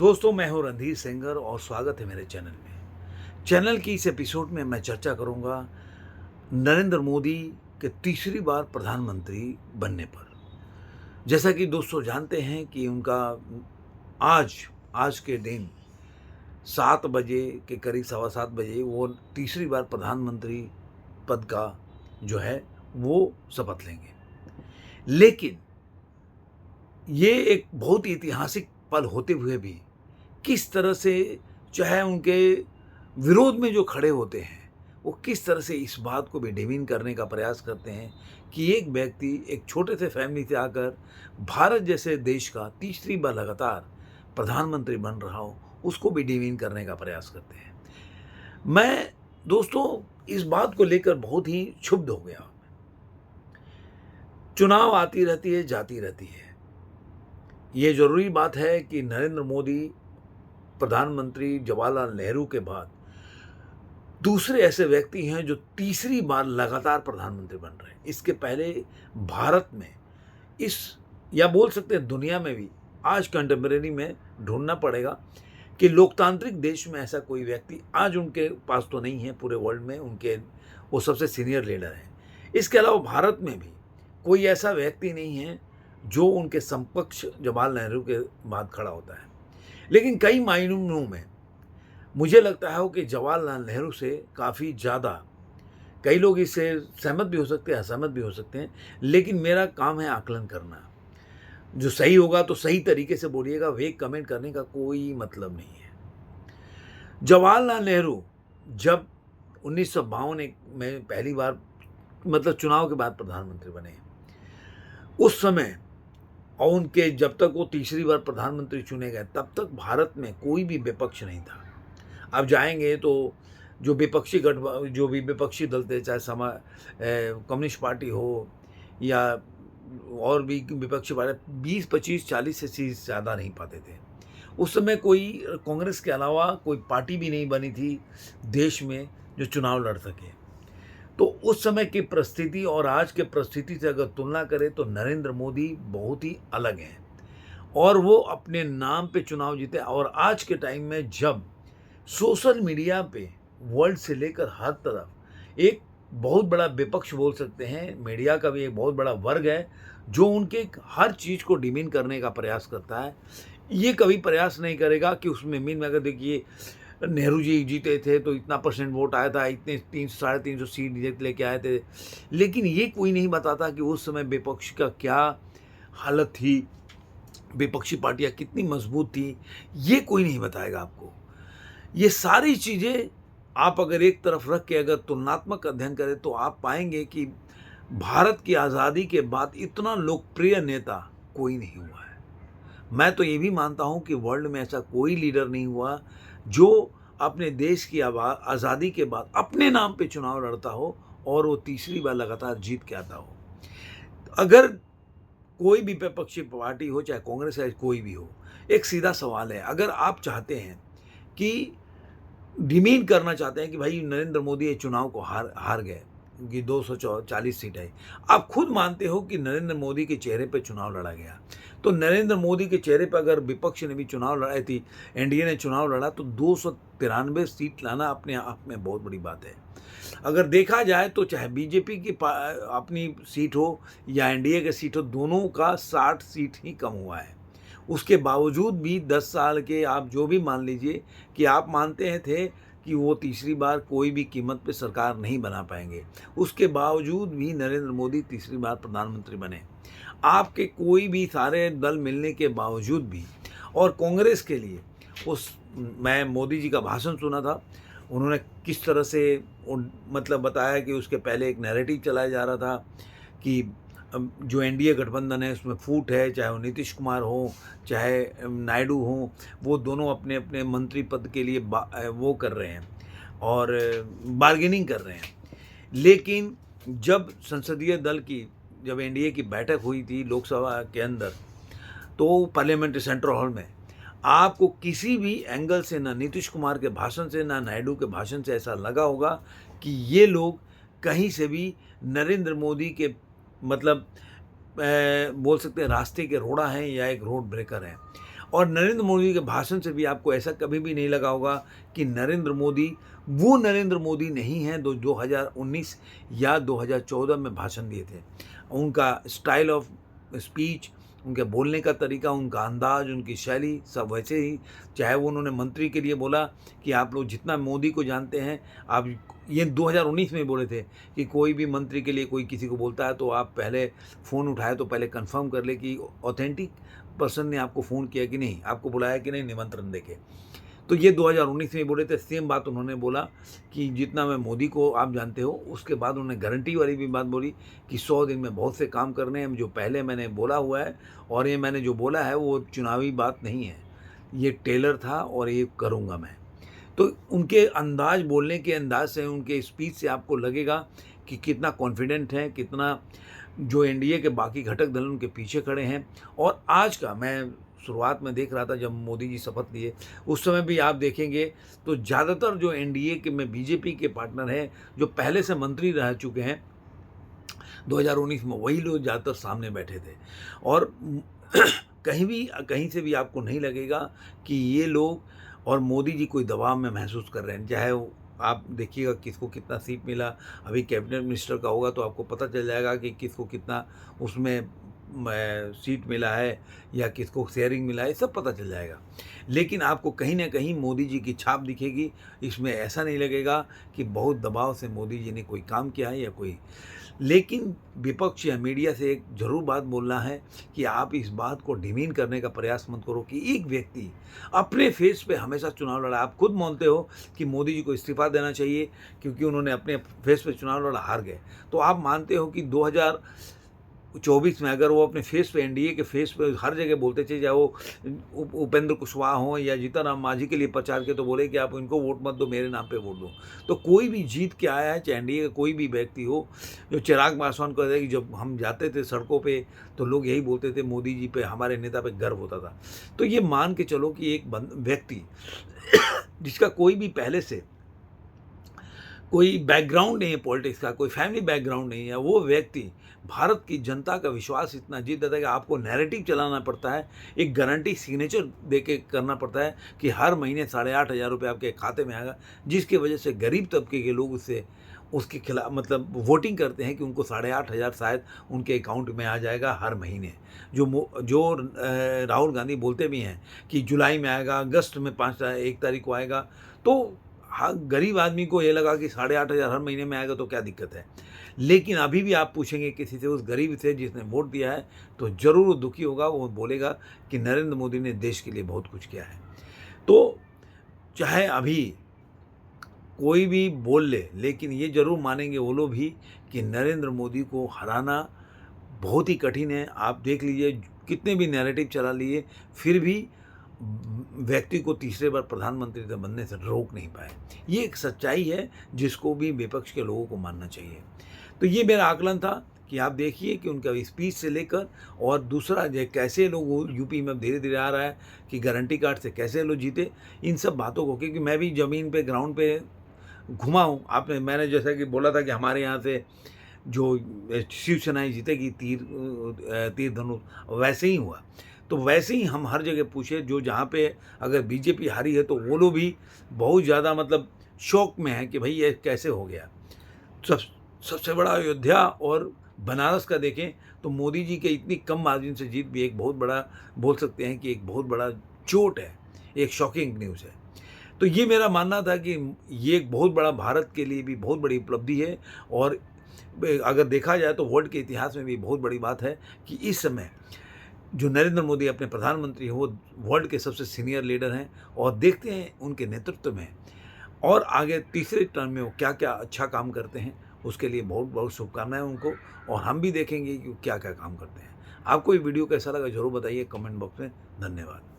दोस्तों, मैं हूं रणधीर सेंगर और स्वागत है मेरे चैनल में। चैनल की इस एपिसोड में मैं चर्चा करूंगा नरेंद्र मोदी के तीसरी बार प्रधानमंत्री बनने पर। जैसा कि दोस्तों जानते हैं कि उनका आज आज के दिन 7 बजे के करीब, सवा 7 बजे वो तीसरी बार प्रधानमंत्री पद का जो है वो शपथ लेंगे। लेकिन ये एक बहुत ही ऐतिहासिक पल होते हुए भी किस तरह से, चाहे उनके विरोध में जो खड़े होते हैं, वो किस तरह से इस बात को भी डिमीन करने का प्रयास करते हैं कि एक व्यक्ति एक छोटे से फैमिली से आकर भारत जैसे देश का तीसरी बार लगातार प्रधानमंत्री बन रहा हो, उसको भी डिमीन करने का प्रयास करते हैं। मैं दोस्तों इस बात को लेकर बहुत ही क्षुब्ध हो गया। चुनाव आती रहती है, जाती रहती है। ये जरूरी बात है कि नरेंद्र मोदी प्रधानमंत्री जवाहरलाल नेहरू के बाद दूसरे ऐसे व्यक्ति हैं जो तीसरी बार लगातार प्रधानमंत्री बन रहे हैं। इसके पहले भारत में, इस या बोल सकते हैं दुनिया में भी, आज कंटेम्परेरी में ढूंढना पड़ेगा कि लोकतांत्रिक देश में ऐसा कोई व्यक्ति आज उनके पास तो नहीं है। पूरे वर्ल्ड में उनके वो सबसे सीनियर लीडर हैं। इसके अलावा भारत में भी कोई ऐसा व्यक्ति नहीं है जो उनके समकक्ष जवाहरलाल नेहरू के बाद खड़ा होता है। लेकिन कई मायनों में मुझे लगता है कि जवाहरलाल नेहरू से काफ़ी ज़्यादा, कई लोग इससे सहमत भी हो सकते हैं, असहमत भी हो सकते हैं, लेकिन मेरा काम है आकलन करना। जो सही होगा तो सही तरीके से बोलिएगा, वेग कमेंट करने का कोई मतलब नहीं है। जवाहरलाल नेहरू जब 1952 में पहली बार, मतलब चुनाव के बाद प्रधानमंत्री बने, उस समय और उनके जब तक वो तीसरी बार प्रधानमंत्री चुने गए, तब तक भारत में कोई भी विपक्ष नहीं था। आप जाएंगे तो जो भी विपक्षी दल थे, चाहे कम्युनिस्ट पार्टी हो या और भी विपक्षी पार्टी, 20, 25, 40 से चीज़ ज़्यादा नहीं पाते थे। उस समय कोई कांग्रेस के अलावा कोई पार्टी भी नहीं बनी थी देश में जो चुनाव लड़ सके। तो उस समय की परिस्थिति और आज के परिस्थिति से अगर तुलना करें तो नरेंद्र मोदी बहुत ही अलग हैं और वो अपने नाम पे चुनाव जीते। और आज के टाइम में जब सोशल मीडिया पे वर्ल्ड से लेकर हर तरफ एक बहुत बड़ा विपक्ष बोल सकते हैं, मीडिया का भी एक बहुत बड़ा वर्ग है जो उनके हर चीज़ को डिमीन करने का प्रयास करता है। ये कभी प्रयास नहीं करेगा कि उसमें मीन में, अगर देखिए नेहरू जी जीते थे तो इतना परसेंट वोट आया था, इतने 300 साढ़े 300 सीट जीत लेके आए थे, लेकिन ये कोई नहीं बताता कि उस समय विपक्ष का क्या हालत थी, विपक्षी पार्टियां कितनी मजबूत थी, ये कोई नहीं बताएगा आपको। ये सारी चीज़ें आप अगर एक तरफ रख के अगर तुलनात्मक अध्ययन करें तो आप पाएंगे कि भारत की आज़ादी के बाद इतना लोकप्रिय नेता कोई नहीं हुआ है। मैं तो ये भी मानता हूँ कि वर्ल्ड में ऐसा कोई लीडर नहीं हुआ जो अपने देश की आज़ादी के बाद अपने नाम पे चुनाव लड़ता हो और वो तीसरी बार लगातार जीत के आता हो। अगर कोई भी विपक्षी पार्टी हो, चाहे कांग्रेस है, कोई भी हो, एक सीधा सवाल है, अगर आप चाहते हैं कि डिमीन करना चाहते हैं कि भाई नरेंद्र मोदी ये चुनाव को हार गए कि 240 सीट है, आप खुद मानते हो कि नरेंद्र मोदी के चेहरे पे चुनाव लड़ा गया, तो नरेंद्र मोदी के चेहरे पे अगर विपक्ष ने भी चुनाव लड़ाई थी, एनडीए ने चुनाव लड़ा, तो 293 सीट लाना अपने आप में बहुत बड़ी बात है। अगर देखा जाए तो चाहे बीजेपी की अपनी सीट हो या एनडीए की सीट हो, दोनों का 60 सीट ही कम हुआ है। उसके बावजूद भी 10 साल के आप जो भी मान लीजिए कि आप मानते थे कि वो तीसरी बार कोई भी कीमत पे सरकार नहीं बना पाएंगे, उसके बावजूद भी नरेंद्र मोदी तीसरी बार प्रधानमंत्री बने। आपके कोई भी सारे दल मिलने के बावजूद भी, और कांग्रेस के लिए मैं मोदी जी का भाषण सुना था, उन्होंने किस तरह से मतलब बताया कि उसके पहले एक नैरेटिव चलाया जा रहा था कि जो एनडीए गठबंधन है उसमें फूट है, चाहे वो नीतीश कुमार हो चाहे नायडू हो, वो दोनों अपने अपने मंत्री पद के लिए वो कर रहे हैं और बार्गेनिंग कर रहे हैं। लेकिन जब एनडीए की बैठक हुई थी लोकसभा के अंदर, तो पार्लियामेंट्री सेंट्रल हॉल में आपको किसी भी एंगल से, ना नीतीश कुमार के भाषण से ना नायडू के भाषण से ऐसा लगा होगा कि ये लोग कहीं से भी नरेंद्र मोदी के मतलब बोल सकते हैं रास्ते के रोड़ा हैं या एक रोड ब्रेकर हैं। और नरेंद्र मोदी के भाषण से भी आपको ऐसा कभी भी नहीं लगा होगा कि नरेंद्र मोदी वो नरेंद्र मोदी नहीं हैं जो 2019 या 2014 में भाषण दिए थे। उनका स्टाइल ऑफ स्पीच, उनके बोलने का तरीका, उनका अंदाज, उनकी शैली सब वैसे ही। चाहे वो उन्होंने मंत्री के लिए बोला कि आप लोग जितना मोदी को जानते हैं, आप ये 2019 में बोले थे कि कोई भी मंत्री के लिए कोई किसी को बोलता है तो आप पहले फ़ोन उठाए तो पहले कंफर्म कर ले कि ऑथेंटिक पर्सन ने आपको फ़ोन किया कि नहीं, आपको बुलाया कि नहीं निमंत्रण देके। तो ये 2019 में बोले थे। सेम बात उन्होंने बोला कि जितना मैं मोदी को आप जानते हो। उसके बाद उन्होंने गारंटी वाली भी बात बोली कि 100 दिन में बहुत से काम करने हैं जो पहले मैंने बोला हुआ है, और ये मैंने जो बोला है वो चुनावी बात नहीं है, ये टेलर था और ये करूँगा मैं। तो उनके अंदाज, बोलने के अंदाज से, उनके स्पीच से आपको लगेगा कि कितना कॉन्फिडेंट है, कितना जो एनडीए के बाकी घटक दल उनके पीछे खड़े हैं। और आज का मैं शुरुआत में देख रहा था जब मोदी जी शपथ लिए, उस समय भी आप देखेंगे तो ज़्यादातर जो एनडीए के में बीजेपी के पार्टनर हैं जो पहले से मंत्री रह चुके हैं 2019 में, वही लोग ज़्यादातर सामने बैठे थे। और कहीं से भी आपको नहीं लगेगा कि ये लोग और मोदी जी कोई दबाव में महसूस कर रहे हैं। चाहे आप देखिएगा किसको कितना सीट मिला, अभी कैबिनेट मिनिस्टर का होगा तो आपको पता चल जाएगा कि किसको कितना उसमें सीट मिला है या किसको शेयरिंग मिला है, सब पता चल जाएगा। लेकिन आपको कहीं ना कहीं मोदी जी की छाप दिखेगी। इसमें ऐसा नहीं लगेगा कि बहुत दबाव से मोदी जी ने कोई काम किया है या कोई। लेकिन विपक्ष या मीडिया से एक ज़रूर बात बोलना है कि आप इस बात को डिमीन करने का प्रयास मत करो कि एक व्यक्ति अपने फेस पे हमेशा चुनाव लड़ा। आप खुद मानते हो कि मोदी जी को इस्तीफा देना चाहिए क्योंकि उन्होंने अपने फेस पे चुनाव लड़ा, हार गए। तो आप मानते हो कि 2024 में अगर वो अपने फेस पे, एनडीए के फेस पे हर जगह बोलते थे, चाहे वो उपेंद्र कुशवाहा हो या जीतन राम मांझी के लिए प्रचार के, तो बोले कि आप इनको वोट मत दो, मेरे नाम पे वोट दो। तो कोई भी जीत के आया है, चाहे एनडीए का कोई भी व्यक्ति हो, जो चिराग पासवान कहते हैं कि जब हम जाते थे सड़कों पे तो लोग यही बोलते थे मोदी जी पे, हमारे नेता पे गर्व होता था। तो ये मान के चलो कि एक व्यक्ति जिसका कोई भी पहले से कोई बैकग्राउंड नहीं है पॉलिटिक्स का, कोई फैमिली बैकग्राउंड नहीं है, वो व्यक्ति भारत की जनता का विश्वास इतना जीत देता है कि आपको नैरेटिव चलाना पड़ता है, एक गारंटी सिग्नेचर दे के करना पड़ता है कि हर महीने 8,500 रुपये आपके खाते में आएगा, जिसकी वजह से गरीब तबके के लोग उसके खिलाफ मतलब वोटिंग करते हैं कि उनको 8,500 शायद उनके अकाउंट में आ जाएगा हर महीने। जो राहुल गांधी बोलते भी हैं कि जुलाई में आएगा, अगस्त में 1 तारीख को आएगा। तो हाँ, गरीब आदमी को ये लगा कि 8,500 हर महीने में आएगा तो क्या दिक्कत है। लेकिन अभी भी आप पूछेंगे किसी से, उस गरीब से जिसने वोट दिया है, तो ज़रूर वो दुखी होगा। वो बोलेगा कि नरेंद्र मोदी ने देश के लिए बहुत कुछ किया है। तो चाहे अभी कोई भी बोल ले, लेकिन ये ज़रूर मानेंगे वो लोग भी कि नरेंद्र मोदी को हराना बहुत ही कठिन है। आप देख लीजिए कितने भी नैरेटिव चला लिए, फिर भी व्यक्ति को तीसरे बार प्रधानमंत्री बनने से रोक नहीं पाए। ये एक सच्चाई है जिसको भी विपक्ष के लोगों को मानना चाहिए। तो ये मेरा आकलन था कि आप देखिए कि उनका स्पीच से लेकर, और दूसरा जो कैसे लोग यूपी में धीरे धीरे आ रहा है कि गारंटी कार्ड से कैसे लोग जीते, इन सब बातों को, क्योंकि मैं भी ज़मीन पे ग्राउंड पे घुमा हूँ। मैंने जैसा कि बोला था कि हमारे यहाँ से जो शिवसेना जीतेगी तीर धनुष, वैसे ही हुआ। तो वैसे ही हम हर जगह पूछे, जो जहाँ पे अगर बीजेपी हारी है तो वो लोग भी बहुत ज़्यादा मतलब शौक में है कि भाई ये कैसे हो गया। सबसे बड़ा अयोध्या और बनारस का देखें तो मोदी जी के इतनी कम मार्जिन से जीत भी एक बहुत बड़ा, बोल सकते हैं कि एक बहुत बड़ा चोट है, एक शॉकिंग न्यूज़ है। तो ये मेरा मानना था कि ये एक बहुत बड़ा, भारत के लिए भी बहुत बड़ी उपलब्धि है। और अगर देखा जाए तो वर्ल्ड के इतिहास में भी बहुत बड़ी बात है कि इस समय जो नरेंद्र मोदी अपने प्रधानमंत्री हैं, वो वर्ल्ड के सबसे सीनियर लीडर हैं। और देखते हैं उनके नेतृत्व में और आगे तीसरे टर्म में वो क्या क्या अच्छा काम करते हैं। उसके लिए बहुत बहुत शुभकामनाएं उनको, और हम भी देखेंगे कि क्या क्या काम करते हैं। आपको ये वीडियो कैसा लगा ज़रूर बताइए कमेंट बॉक्स में। धन्यवाद।